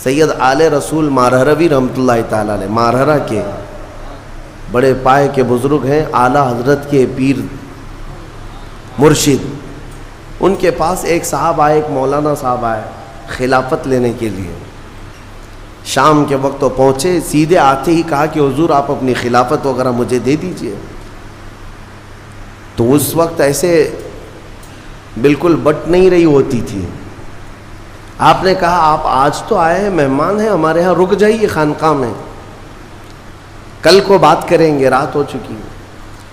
سید آل رسول مارہروی رحمۃ اللہ تعالیٰ علیہ، مارہرہ کے بڑے پائے کے بزرگ ہیں، اعلیٰ حضرت کے پیر مرشد. ان کے پاس ایک صاحب آئے، ایک مولانا صاحب آئے خلافت لینے کے لیے. شام کے وقت وہ پہنچے، سیدھے آتے ہی کہا کہ حضور آپ اپنی خلافت وغیرہ مجھے دے دیجئے. تو اس وقت ایسے بالکل بٹ نہیں رہی ہوتی تھی. آپ نے کہا آپ آج تو آئے ہیں، مہمان ہیں ہمارے ہاں، رک جائیے خانقاہ میں، کل کو بات کریں گے، رات ہو چکی.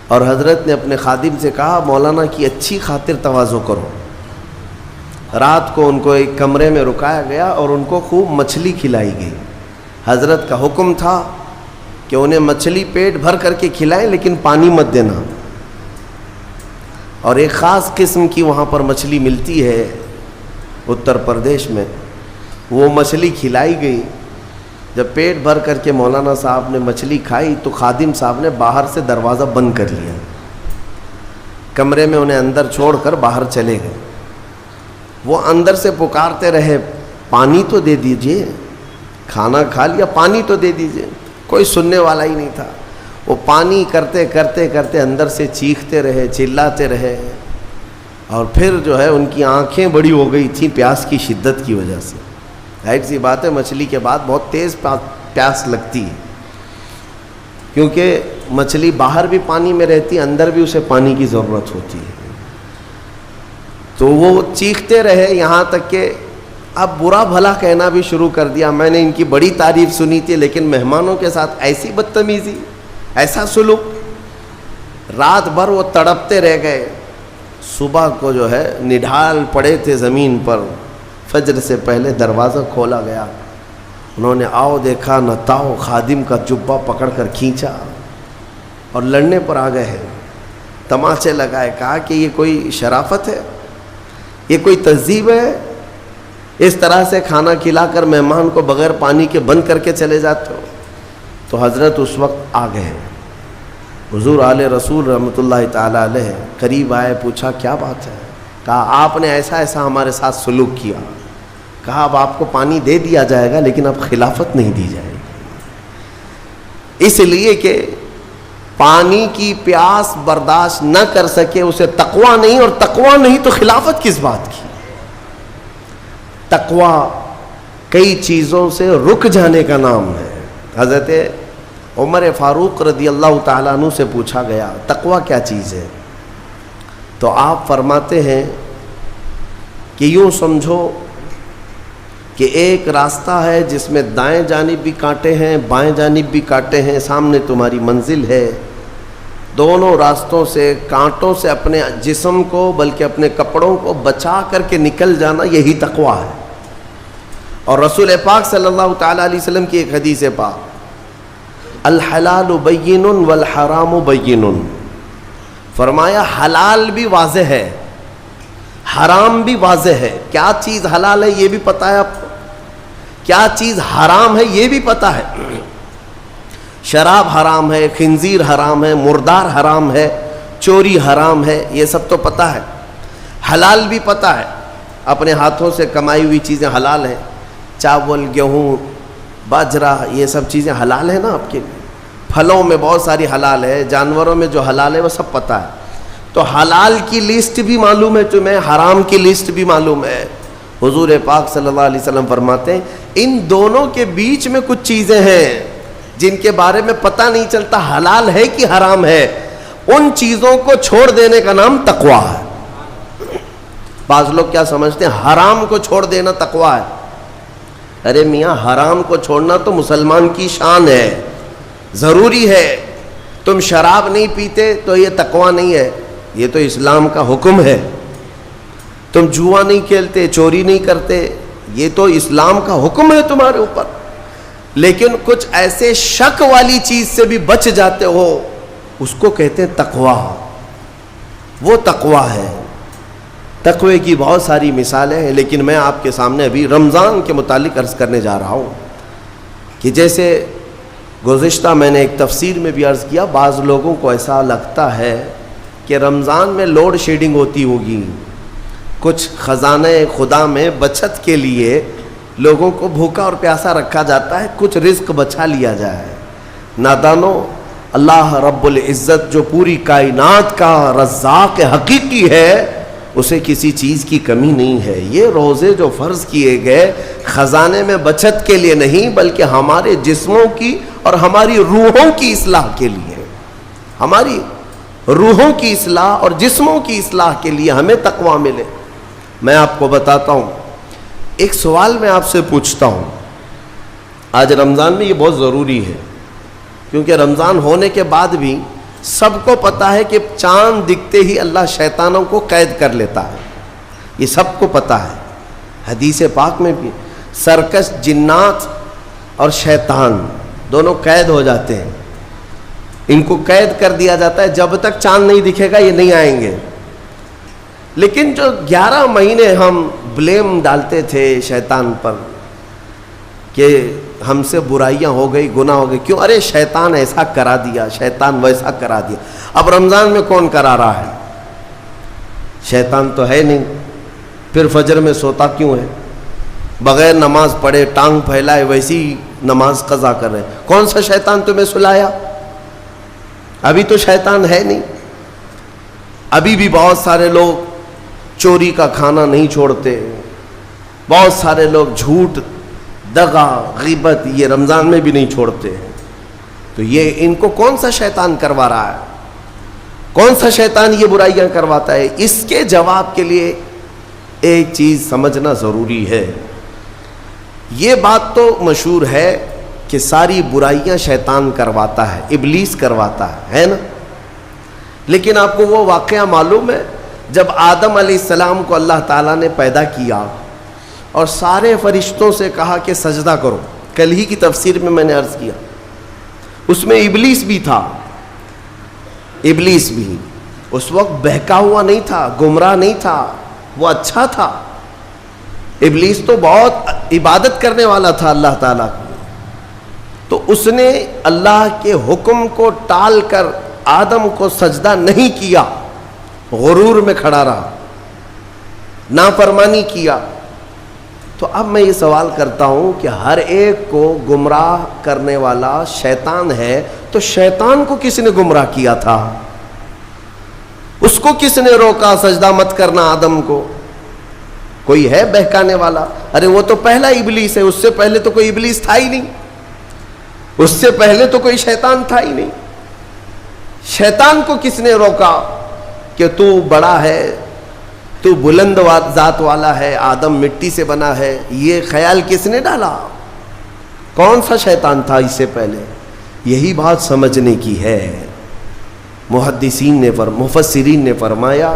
اور حضرت نے اپنے خادم سے کہا مولانا کی اچھی خاطر تواضع کرو. رات کو ان کو ایک کمرے میں رکایا گیا اور ان کو خوب مچھلی کھلائی گئی. حضرت کا حکم تھا کہ انہیں مچھلی پیٹ بھر کر کے کھلائیں لیکن پانی مت دینا. اور ایک خاص قسم کی وہاں پر مچھلی ملتی ہے اتر پردیش میں، وہ مچھلی کھلائی گئی. جب پیٹ بھر کر کے مولانا صاحب نے مچھلی کھائی تو خادم صاحب نے باہر سے دروازہ بند کر لیا، کمرے میں انہیں اندر چھوڑ کر باہر چلے گئے. وہ اندر سے پکارتے رہے پانی تو دے دیجئے، کھانا کھا لیا پانی تو دے دیجئے. کوئی سننے والا ہی نہیں تھا. وہ پانی کرتے کرتے کرتے اندر سے چیختے رہے، چلاتے رہے. اور پھر جو ہے ان کی آنکھیں بڑی ہو گئی تھیں پیاس کی شدت کی وجہ سے. ظاہر سی بات ہے مچھلی کے بعد بہت تیز پیاس لگتی ہے، کیونکہ مچھلی باہر بھی پانی میں رہتی ہے، اندر بھی اسے پانی کی ضرورت ہوتی ہے. تو وہ چیختے رہے یہاں تک کہ اب برا بھلا کہنا بھی شروع کر دیا. میں نے ان کی بڑی تعریف سنی تھی لیکن مہمانوں کے ساتھ ایسی بدتمیزی، ایسا سلوک. رات بھر وہ تڑپتے رہ گئے. صبح کو جو ہے نڈھال پڑے تھے زمین پر، فجر سے پہلے دروازہ کھولا گیا. انہوں نے آؤ دیکھا نہ تاؤ، خادم کا جبہ پکڑ کر کھینچا اور لڑنے پر آ گئے ہیں. تماچے لگائے. کہا کہ یہ کوئی شرافت ہے، یہ کوئی تہذیب ہے؟ اس طرح سے کھانا کھلا کر مہمان کو بغیر پانی کے بند کر کے چلے جاتے ہو. تو حضرت اس وقت آ گئے. حضور آل رسول رحمۃ اللہ تعالیٰ علیہ قریب آئے، پوچھا کیا بات ہے؟ کہا آپ نے ایسا ایسا ہمارے ساتھ سلوک کیا. کہا اب آپ کو پانی دے دیا جائے گا لیکن اب خلافت نہیں دی جائے گی، اس لیے کہ پانی کی پیاس برداشت نہ کر سکے اسے تقویٰ نہیں، اور تقویٰ نہیں تو خلافت کس بات کی؟ تقویٰ کئی چیزوں سے رک جانے کا نام ہے. حضرت عمر فاروق رضی اللہ تعالیٰ عنہ سے پوچھا گیا تقویٰ کیا چیز ہے؟ تو آپ فرماتے ہیں کہ یوں سمجھو کہ ایک راستہ ہے جس میں دائیں جانب بھی کانٹے ہیں، بائیں جانب بھی کانٹے ہیں، سامنے تمہاری منزل ہے. دونوں راستوں سے کانٹوں سے اپنے جسم کو بلکہ اپنے کپڑوں کو بچا کر کے نکل جانا، یہی تقویٰ ہے. اور رسول پاک صلی اللہ تعالیٰ علیہ وسلم کی ایک حدیث پاک، الحلال بین والحرام بین، فرمایا حلال بھی واضح ہے، حرام بھی واضح ہے. کیا چیز حلال ہے یہ بھی پتہ ہے آپ کو، کیا چیز حرام ہے یہ بھی پتہ ہے. شراب حرام ہے، خنزیر حرام ہے، مردار حرام ہے، چوری حرام ہے، یہ سب تو پتہ ہے. حلال بھی پتہ ہے، اپنے ہاتھوں سے کمائی ہوئی چیزیں حلال ہیں. چاول، گیہوں، باجرہ، یہ سب چیزیں حلال ہیں نا آپ کے لیے. پھلوں میں بہت ساری حلال ہے، جانوروں میں جو حلال ہے وہ سب پتہ ہے. تو حلال کی لسٹ بھی معلوم ہے تمہیں، حرام کی لسٹ بھی معلوم ہے. حضور پاک صلی اللہ علیہ وسلم فرماتے ہیں ان دونوں کے بیچ میں کچھ چیزیں ہیں جن کے بارے میں پتہ نہیں چلتا حلال ہے کہ حرام ہے. ان چیزوں کو چھوڑ دینے کا نام تقویٰ ہے. بعض لوگ کیا سمجھتے ہیں حرام کو چھوڑ دینا تقویٰ ہے. ارے میاں حرام کو چھوڑنا تو مسلمان کی شان ہے، ضروری ہے. تم شراب نہیں پیتے تو یہ تقویٰ نہیں ہے، یہ تو اسلام کا حکم ہے. تم جوا نہیں کھیلتے، چوری نہیں کرتے، یہ تو اسلام کا حکم ہے تمہارے اوپر. لیکن کچھ ایسے شک والی چیز سے بھی بچ جاتے ہو، اس کو کہتے ہیں تقویٰ. وہ تقویٰ ہے. تقوی کی بہت ساری مثالیں ہیں، لیکن میں آپ کے سامنے ابھی رمضان کے متعلق عرض کرنے جا رہا ہوں کہ جیسے گزشتہ میں نے ایک تفسیر میں بھی عرض کیا، بعض لوگوں کو ایسا لگتا ہے کہ رمضان میں لوڈ شیڈنگ ہوتی ہوگی. کچھ خزانہ خدا میں بچت کے لیے لوگوں کو بھوکا اور پیاسا رکھا جاتا ہے, کچھ رزق بچا لیا جائے. نادانو, اللہ رب العزت جو پوری کائنات کا رزاق حقیقی ہے, اسے کسی چیز کی کمی نہیں ہے. یہ روزے جو فرض کیے گئے خزانے میں بچت کے لیے نہیں, بلکہ ہمارے جسموں کی اور ہماری روحوں کی اصلاح کے لیے, ہماری روحوں کی اصلاح اور جسموں کی اصلاح کے لیے ہمیں تقویٰ ملے. میں آپ کو بتاتا ہوں, ایک سوال میں آپ سے پوچھتا ہوں. آج رمضان میں یہ بہت ضروری ہے, کیونکہ رمضان ہونے کے بعد بھی سب کو پتا ہے کہ چاند دکھتے ہی اللہ شیطانوں کو قید کر لیتا ہے. یہ سب کو پتا ہے. حدیث پاک میں بھی سرکش جنات اور شیطان دونوں قید ہو جاتے ہیں. ان کو قید کر دیا جاتا ہے, جب تک چاند نہیں دکھے گا یہ نہیں آئیں گے. لیکن جو 11 مہینے ہم بلیم ڈالتے تھے شیطان پر کہ ہم سے برائیاں ہو گئی, گناہ ہو گئی, کیوں؟ ارے شیطان ایسا کرا دیا, شیطان ویسا کرا دیا. اب رمضان میں کون کرا رہا ہے؟ شیطان تو ہے نہیں. پھر فجر میں سوتا کیوں ہے؟ بغیر نماز پڑھے ٹانگ پھیلائے ویسی نماز قضا کر رہے ہیں. کون سا شیطان تمہیں سلایا؟ ابھی تو شیطان ہے نہیں. ابھی بھی بہت سارے لوگ چوری کا کھانا نہیں چھوڑتے, بہت سارے لوگ جھوٹ, دغا, غیبت یہ رمضان میں بھی نہیں چھوڑتے. تو یہ ان کو کون سا شیطان کروا رہا ہے؟ کون سا شیطان یہ برائیاں کرواتا ہے؟ اس کے جواب کے لیے ایک چیز سمجھنا ضروری ہے. یہ بات تو مشہور ہے کہ ساری برائیاں شیطان کرواتا ہے, ابلیس کرواتا ہے نا. لیکن آپ کو وہ واقعہ معلوم ہے جب آدم علیہ السلام کو اللہ تعالیٰ نے پیدا کیا اور سارے فرشتوں سے کہا کہ سجدہ کرو. کل ہی کی تفسیر میں نے عرض کیا, اس میں ابلیس بھی تھا. ابلیس بھی اس وقت بہکا ہوا نہیں تھا, گمراہ نہیں تھا, وہ اچھا تھا. ابلیس تو بہت عبادت کرنے والا تھا اللہ تعالیٰ کی. تو اس نے اللہ کے حکم کو ٹال کر آدم کو سجدہ نہیں کیا, غرور میں کھڑا رہا, نافرمانی کیا. تو اب میں یہ سوال کرتا ہوں کہ ہر ایک کو گمراہ کرنے والا شیطان ہے, تو شیطان کو کس نے گمراہ کیا تھا؟ اس کو کس نے روکا سجدہ مت کرنا آدم کو؟ کوئی ہے بہکانے والا؟ ارے وہ تو پہلا ابلیس ہے, اس سے پہلے تو کوئی ابلیس تھا ہی نہیں, اس سے پہلے تو کوئی شیطان تھا ہی نہیں. شیطان کو کس نے روکا کہ تو بڑا ہے, تو بلند ذات والا ہے, آدم مٹی سے بنا ہے؟ یہ خیال کس نے ڈالا؟ کون سا شیطان تھا اس سے پہلے؟ یہی بات سمجھنے کی ہے. محدثین نے مفسرین نے فرمایا,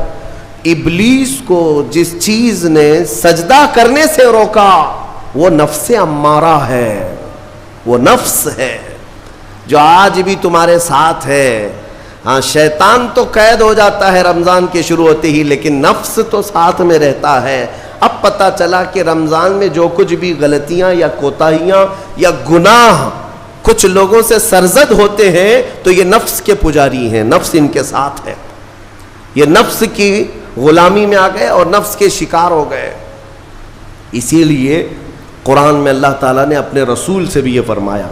ابلیس کو جس چیز نے سجدہ کرنے سے روکا وہ نفس امارہ ہے, وہ نفس ہے جو آج بھی تمہارے ساتھ ہے. ہاں شیطان تو قید ہو جاتا ہے رمضان کے شروع ہوتے ہی, لیکن نفس تو ساتھ میں رہتا ہے. اب پتہ چلا کہ رمضان میں جو کچھ بھی غلطیاں یا کوتاہیاں یا گناہ کچھ لوگوں سے سرزد ہوتے ہیں تو یہ نفس کے پجاری ہیں, نفس ان کے ساتھ ہے. یہ نفس کی غلامی میں آ گئے اور نفس کے شکار ہو گئے. اسی لیے قرآن میں اللہ تعالیٰ نے اپنے رسول سے بھی یہ فرمایا,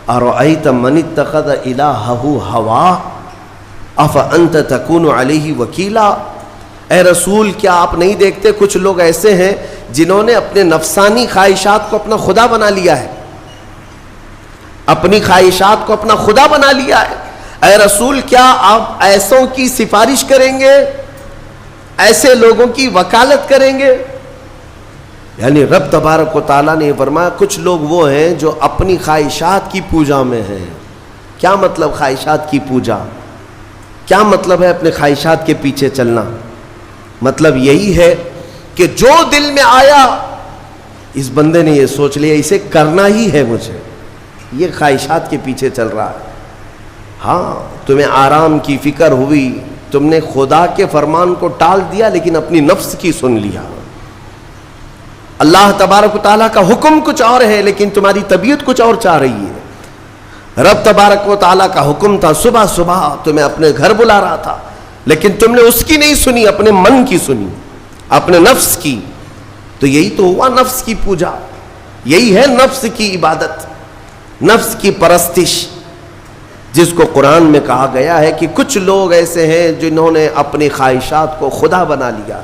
ارأیت من اتخذ الہہ ہواہ افانت تکون علیہ وکیلا. اے رسول کیا آپ نہیں دیکھتے کچھ لوگ ایسے ہیں جنہوں نے اپنے نفسانی خواہشات کو اپنا خدا بنا لیا ہے, اپنی خواہشات کو اپنا خدا بنا لیا ہے. اے رسول کیا آپ ایسوں کی سفارش کریں گے, ایسے لوگوں کی وکالت کریں گے؟ یعنی رب تبارک و تعالیٰ نے یہ فرمایا کچھ لوگ وہ ہیں جو اپنی خواہشات کی پوجا میں ہیں. کیا مطلب خواہشات کی پوجا؟ کیا مطلب ہے اپنے خواہشات کے پیچھے چلنا؟ مطلب یہی ہے کہ جو دل میں آیا اس بندے نے یہ سوچ لیا اسے کرنا ہی ہے مجھے, یہ خواہشات کے پیچھے چل رہا ہے. ہاں تمہیں آرام کی فکر ہوئی, تم نے خدا کے فرمان کو ٹال دیا لیکن اپنی نفس کی سن لیا. اللہ تبارک و تعالیٰ کا حکم کچھ اور ہے لیکن تمہاری طبیعت کچھ اور چاہ رہی ہے. رب تبارک و تعالیٰ کا حکم تھا صبح صبح تمہیں اپنے گھر بلا رہا تھا, لیکن تم نے اس کی نہیں سنی, اپنے من کی سنی, اپنے نفس کی. تو یہی تو ہوا نفس کی پوجا. یہی ہے نفس کی عبادت، نفس کی پرستش، جس کو قرآن میں کہا گیا ہے کہ کچھ لوگ ایسے ہیں جنہوں نے اپنی خواہشات کو خدا بنا لیا۔